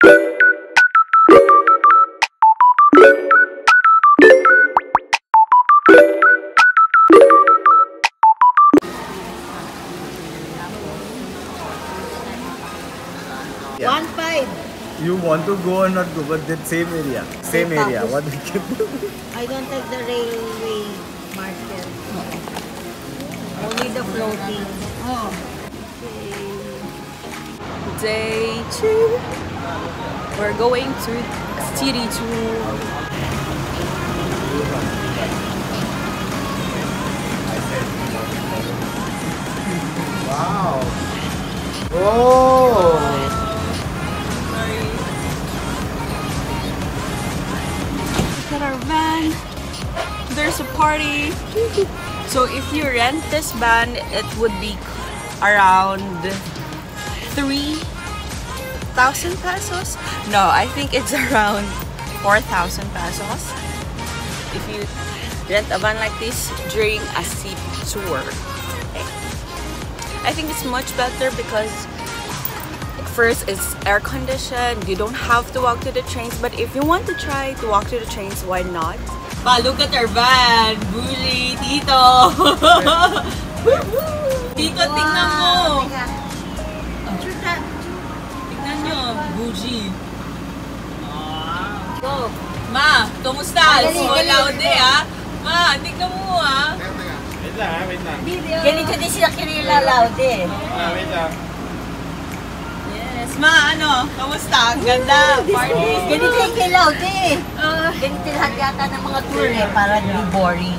Yeah. 1.5. You want to go or not go, but that same area. Same area. What we can do? I don't take the railway market. Only the floating. Oh. Day 2. We're going to city tour. Wow. Oh. Look at our van. There's a party. So if you rent this van, it would be around 3,000 pesos. No, I think it's around 4,000 pesos. If you rent a van like this during a city tour. Okay. I think it's much better because first, it's air conditioned. You don't have to walk to the trains. But if you want to try to walk to the trains, why not? Pa, look at our van! Bully! Tito! Tito, tingnan mo! Tingnan nyo! Bougie! Go! Ma! Kumusta? Small laude ha? Ma! Tingnan mo ha? Wait lang, wait lang. Ganito din sila Kirila Laude. Wait lang. Yes, ma, ano? Kamusta? Ang ganda! Party! Ganito yung kay Laude. Ganito lahat yata ng mga tour eh, para hindi boring.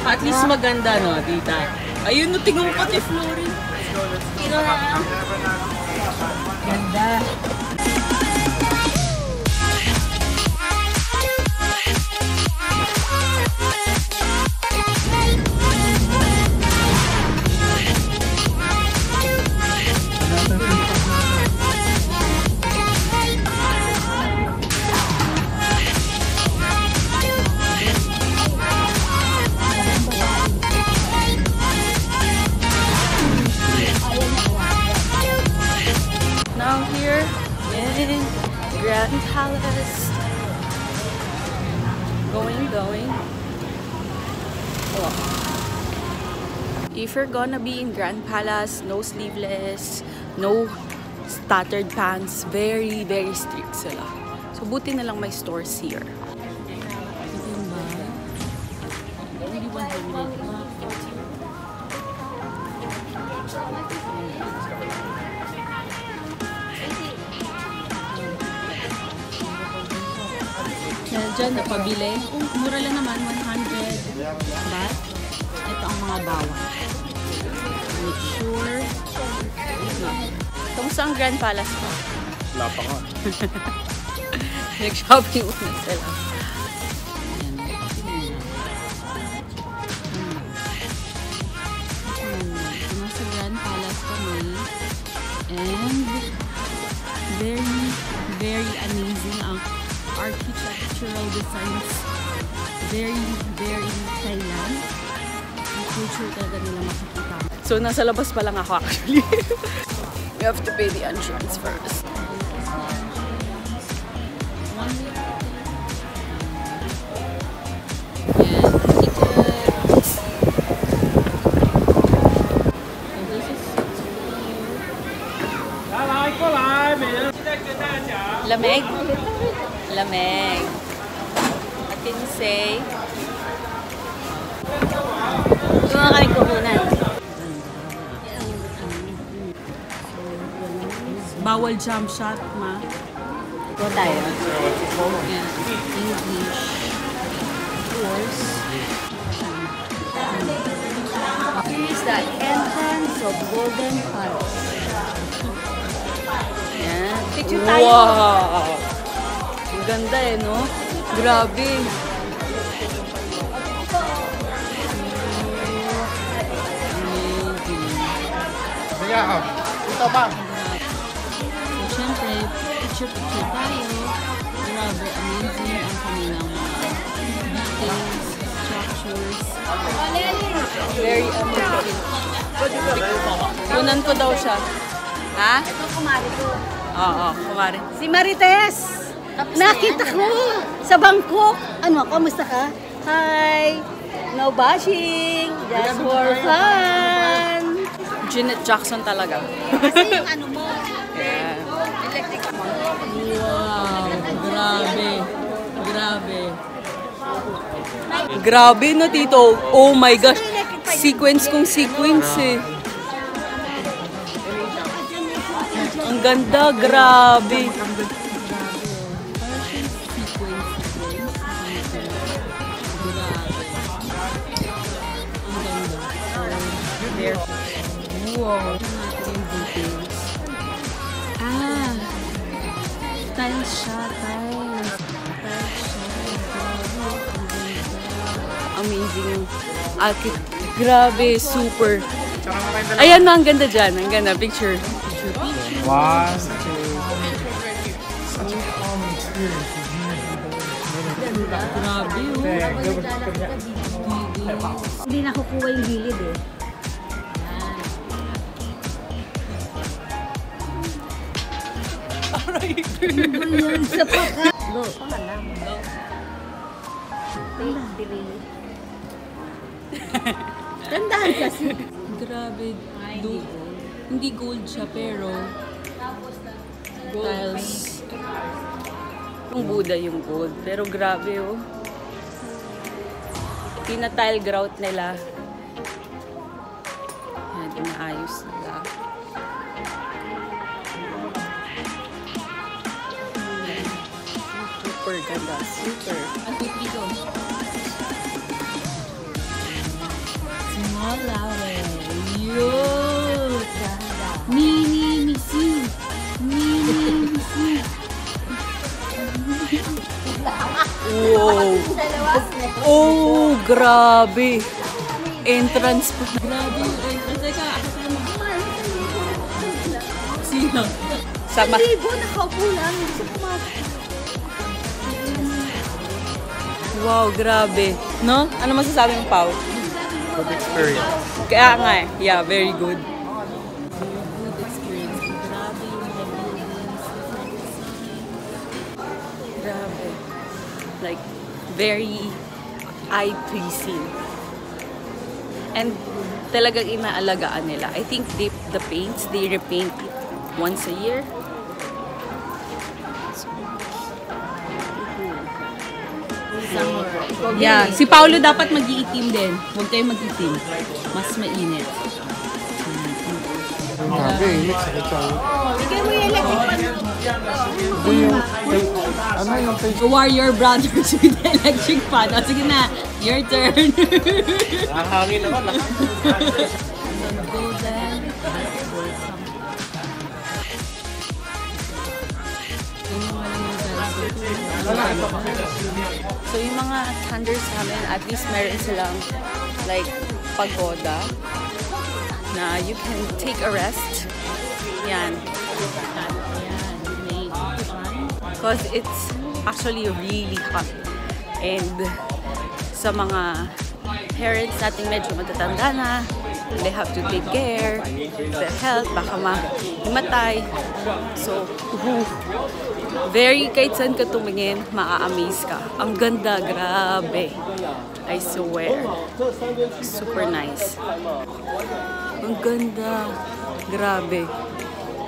At least maganda, no, tita? Ayun, no, tingnan mo pati flooring. Ganda. Now here in Grand Palace. Going. Oh. If you're gonna be in Grand Palace, no sleeveless, no tattered pants, very strict sila. So buti na lang may stores here. Kaya dyan, napabili. Mura lang naman, 100 baht. Ito ang mga bawang. Make sure. Kamusta ang Grand Palace ko? Wala pa nga. Nag-shopping muna sila. Nasa Grand Palace kami. And very amazing ang architectural designs. Very Thailand. Ang culture talaga nila makikita. So, nasa labas pa lang ako actually. We have to pay the entrance first. Lamig. Atinsay. Ito mga kaming kukunan. Bawal jump shot, ma. Ito tayo. Yeah. English. Course. Here is the entrance of Golden Palace. Yeah. Picture tayo. Wow! Ang ganda eh, no? Grabe. Sige ako. Ito pa. So, syempre, picture tayo. Grabe, amazing ang kanilang mga details, structures. Very amazing. Kunan ko daw siya. Ha? Ito kumari ko. Oo, kumari. Si Marites! Nakita ko sa Bangkok. Ano, kamusta ka? Hi! No bashing! Just for fun! Janet Jackson talaga. Kasi yung ano mo, Yeah. electric mo. Wow, grabe. Grabe. Grabe no, Tito. Oh my gosh. Sequence kung sequence eh. Ang ganda, grabe. Wow. Ah. Tiles siya, tiles. Amazing. Grabe, super. Ayan na, ang ganda dyan. Ang ganda, picture. One, Grabe, oh. Hindi nakukuha yung gilid eh. Ayan, sa paka. Go. Pangalan. Go. Tandaan kasi. Grabe. Hindi gold siya, pero tiles. Yung Buddha yung gold. Pero grabe, oh. Tina-tile grout nila. Yan, inaayos nila. Super ganda. Super. Ang titigo. Small lawe. Yun! Mini misi. Mini misi. Wow! Oh, grabe! Entrance pa. Grabe yung entrance. Teka, sino? Sama. Libo, nakaupo lang. Hindi siya pumasok. Wow, grabe. No? Ano masasabi mo, Pao? good experience. Kaya nga eh. Yeah, very good. Grabe. Like, very eye-pleasing. And talagang inaalagaan nila. I think the paints, they repaint it once a year. Yeah, si Paulo dapat mag-iitim din. Huwag kayo mag-itim. Mas mainit. Grabe, init sa kitchen. Bigay mo yung electric pan. Ano yung face? Warrior Brothers with electric fan. O, sige na, your turn. Hangin naman. So yung mga thunders namin, at least meron silang like pagoda na you can take a rest. Yan. Because it's actually really hot. And sa mga parents natin medyo matatanda na, they have to take care their health, baka mamatay. So, very, kahit saan ka tumingin, maa-amaze ka. Ang ganda, grabe. I swear. Super nice. Ang ganda. Grabe.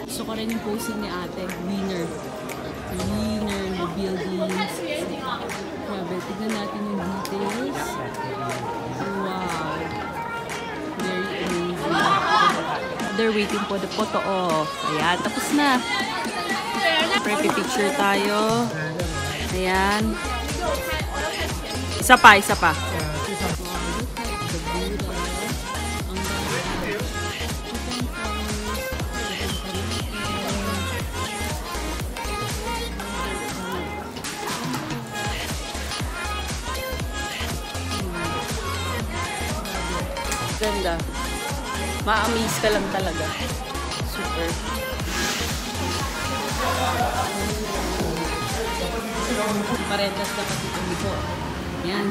Gusto ko rin yung posing ni ate. Winner. Winner na buildings. Grabe. Tignan natin yung details. Wow. Very amazing. They're waiting for the photo off. Ayan, tapos na. Siyempre, picture tayo. Ayan. Isa pa, isa pa. Ganda. Ma-amaze ka lang talaga. Super. Parentas dapat ito po. Yan.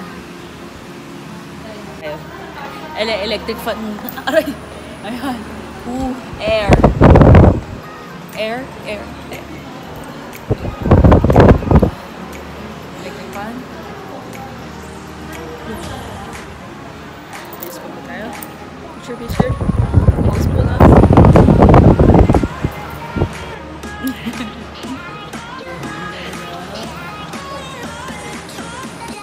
Electric fan. Aray! Ayan. Air. Air. Electric fan. Let's go tayo. Picture. Let's pull up.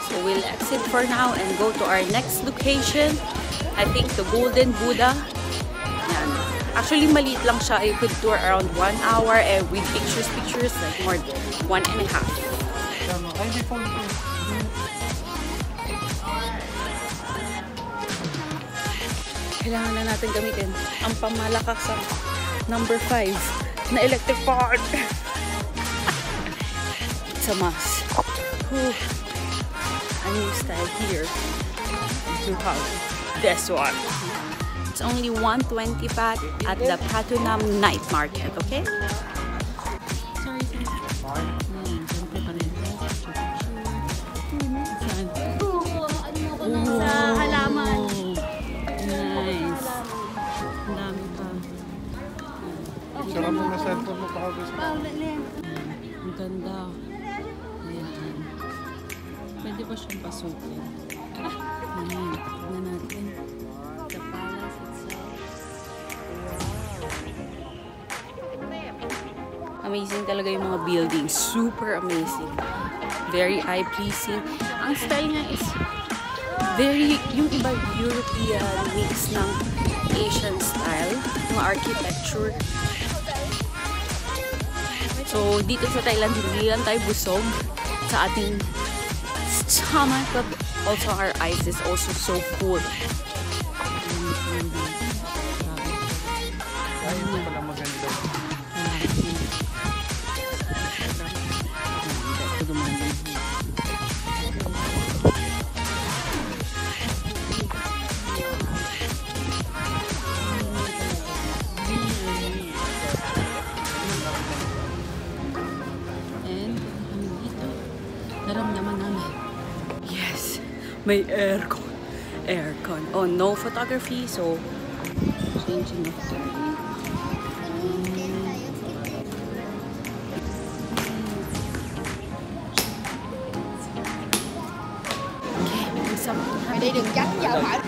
So we'll exit for now and go to our next location. I think the Golden Buddha. Yan. Actually, maliit lang siya. You could tour around 1 hour and with pictures, like more than 1.5. Kailangan na natin gamitin ang pamalakasang number 5 na electric fan. It's a must. Whew. A new style here to have this one. It's only 120 baht at the Pratunam Night Market, okay? Sorry. Sa halaman. Nice. Ang dami pa. Sarap mo na cellphone mo pa ako. Ang ganda. Ayan. Pwede ba siyang pasukin? Ayan. Tignan natin. The palace itself. Wow. Amazing talaga yung mga buildings. Super amazing. Very eye-pleasing. Ang style niya is very, yung iba European mix ng Asian style. Yung architecture. So, dito sa Thailand, hindi lang tayo busog sa ating stomach, but also our eyes is also so full. Ay, ito pala maganda. Naramdaman namin. Yes! May aircon. Aircon. Oh, no photography. So, changing of photography. Okay, may something. Đi đường tránh vào phải.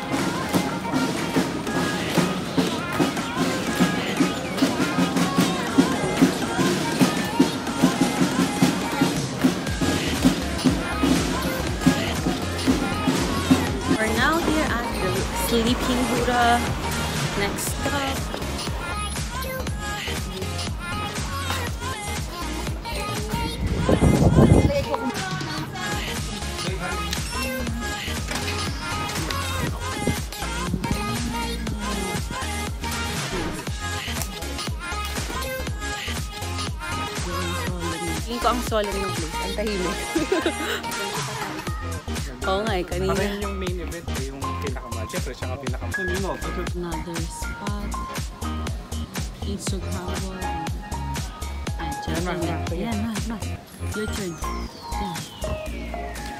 We're now here at the Sleeping Buddha. Next stop. Tingin ko ang solemn ng place. Ang tahimik. Oo nga eh, kanina. Parang yung main event, yung pinakamahal. Siyempre, siya nga pinakamahal. Another spot. Instagram. Ayan, mas. Your turn. Ayan.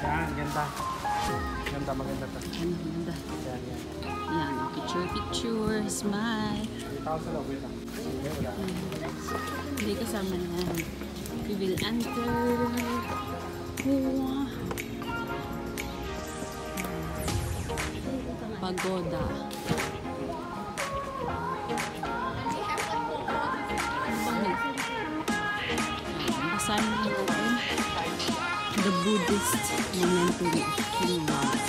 Yan, ganda. Ganda, maganda to. Ano, ganda. Yan. Ayan, picture, smile. Tao sa lobby lang. Wala. Hindi kasama na yan. We will enter. Wow. Pagoda. Basahin natin. The Buddhist Monastery of King Wang.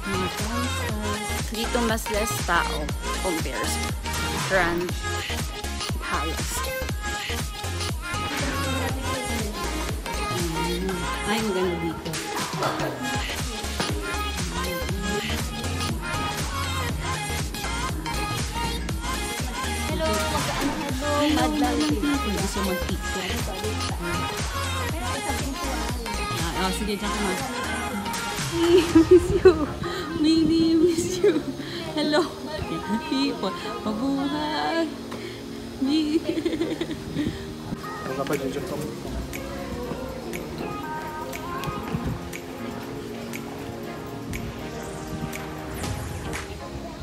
Mga houses. Dito mas less tao compares Grand Palace. Ay, maganda dito. Hello, hello. Madlang dito. Gusto mag-picture. Sige, dyan ka na. Miss you. Baby, miss you. Hello. People. Mabuhay. Kung kapag yung joke ko.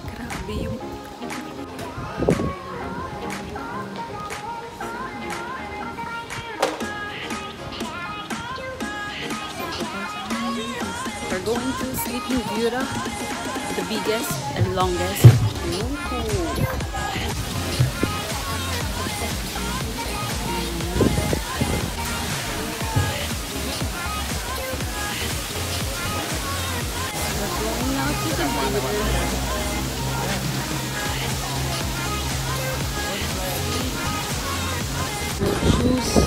Grabe yung to Sleeping Beauty, the biggest and longest. We're going out to the border. We'll choose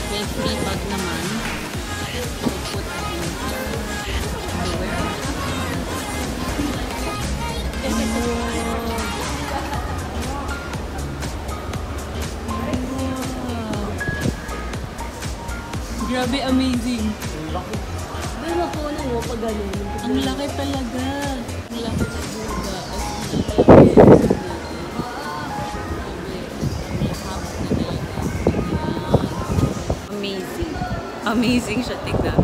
may free bag naman. We'll put underwear. Grabe, amazing. Pero ako na mo pag ganun. Ang laki talaga. Ang laki talaga. Amazing. Amazing siya, tignan.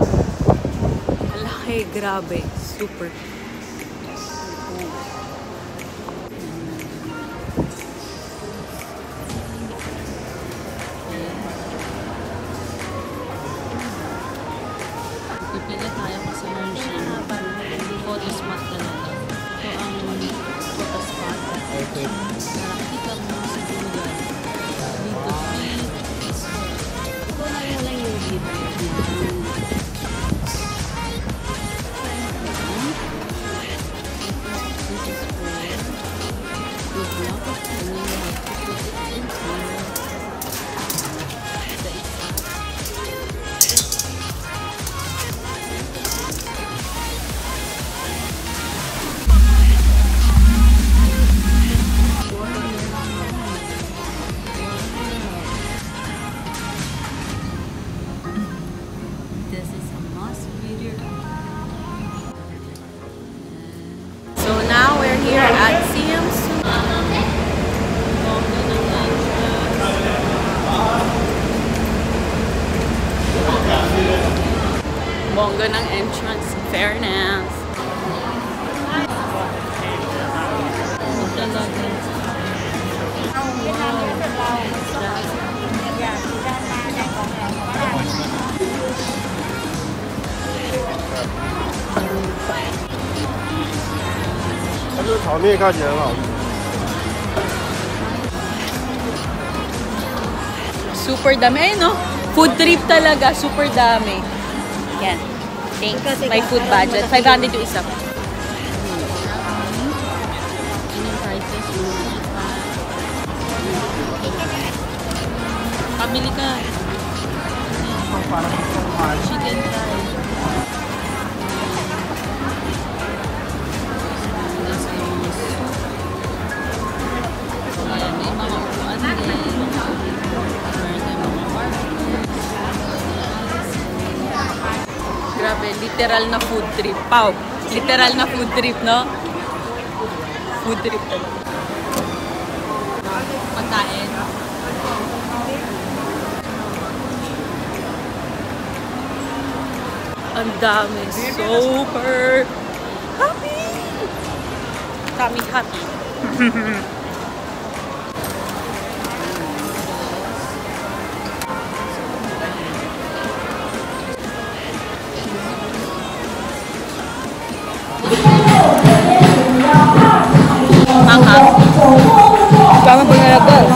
Ang laki, grabe. Super. Pipila tayo kasi meron siyang photo spot talaga. Ito ang photo spot. Nakakita mo sa Google. Dito free. Ito na lang yung dito. This is for good luck. And then you have to put it in here. The isa. This is a must video. So now we're here at CM's. Bongga ng entrance. Fairness. Super dami. Ayun, no? Food trip talaga. Super dami. Yan. Thanks. My food budget. 500 yung isa. Pabili ka. Chicken fry. Ayan, may mga upuan din. Meron tayong mga barbecue. Grabe, literal na food trip. Pau, literal na food trip, no? Food trip talaga. Pagkain. Ang dami. Super happy! Kami happy. Kami po nalagay.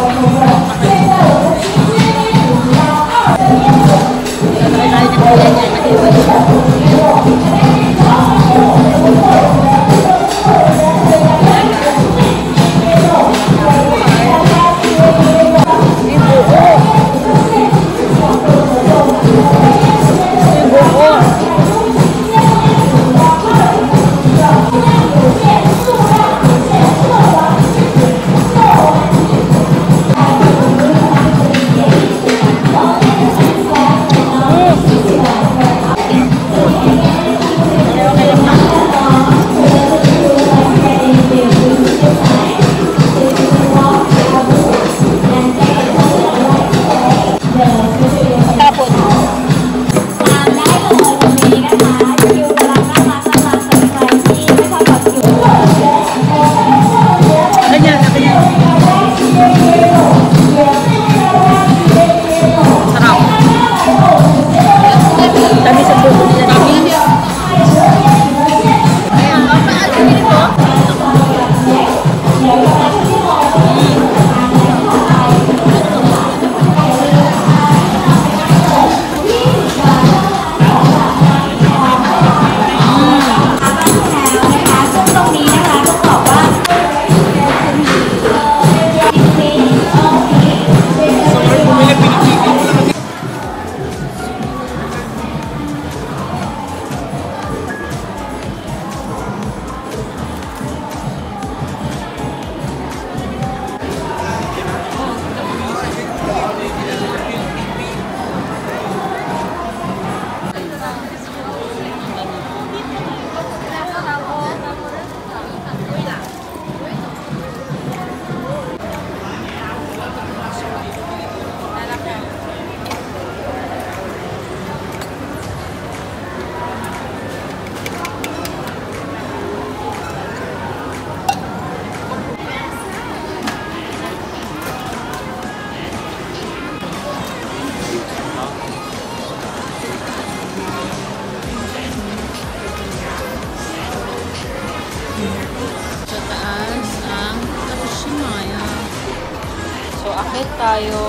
Akyat tayo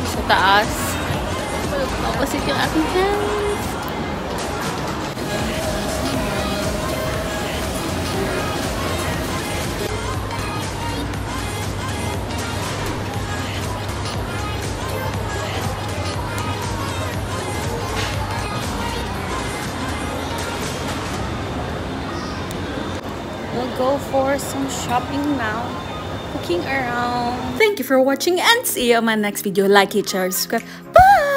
sa taas. Mapasit yung aking hands. We'll go for some shopping now. Looking around. Thank you for watching and see you on my next video. Like it, share, subscribe. Bye!